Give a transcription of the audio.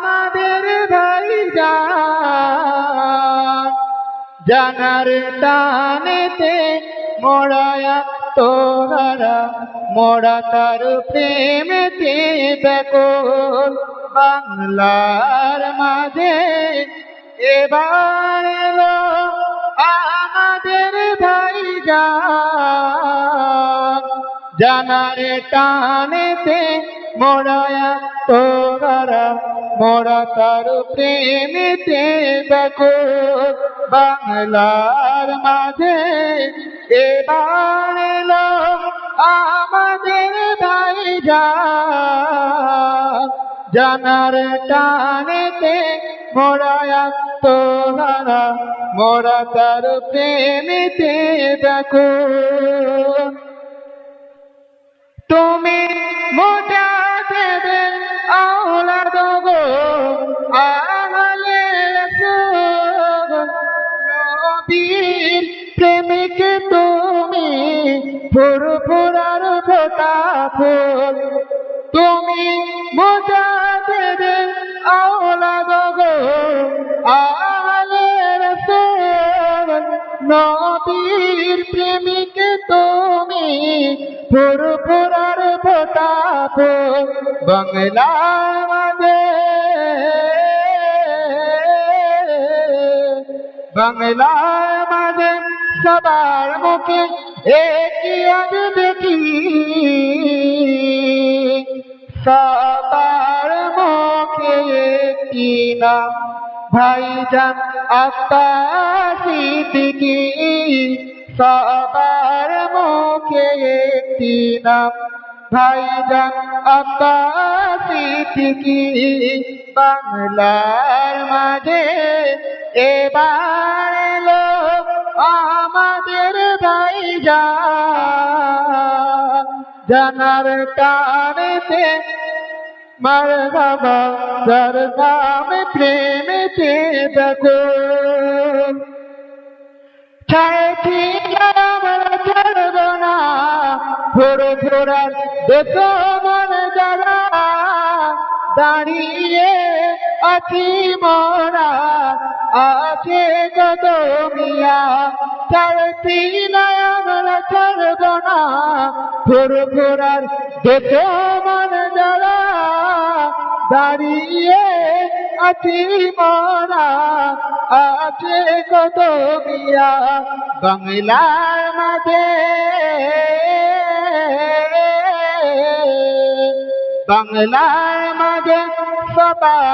আমাদের ভাইজান জানার টানেতে মোড়ায়া তোহারা মোড়া তার প্রেমেতে ব্যাকুল বাংলার মাঝে এবার এলো আমাদের ভাইজান জানার টানেতে মোড়ায়া তোহারা মোরা তার প্রেমেতে ব্যাকুল বাংলার মাঝে এবার এলো আমাদের ভাইজান জানার টানেতে মোরা তোহারা মোরা তার প্রেমেতে ব্যাকুল তুমি মুজাহিদের আওলাদ গো আহলে রাসূল নবীর প্রেমিক তুমি ফুরফুরার ফোঁটা ফুল তুমি মুজাহিদের আওলাদ গো আহলে রাসূল নবীর প্রেমিক তুমি ফুরফুরার ফোঁটা ফুল বাংলার মাঝে সবার মুখে একই আজ দেখি সবার মুখে একটি নাম ভাইজান আব্বাস সিদ্দিকী সবার মুখে একটি নাম ভাইজান আব্বাস সিদ্দিকী বাংলার মাঝে এবার এলো আমাদের ভাইজান জানার টানেতে মারহাবা যার নামে প্রেমেতে ব্যাকুল আমরা ছাড়ব না ফুরফুরার দুশমন যারা দাঁড়িয়ে আছি মোরা আছে কত মিয়া আমরা ছাড়ব না ফুরফুরার দুশমন যারা দাঁড়িয়ে আছি মোরা আছে কত মিয়া বাংলার মাঝে সবার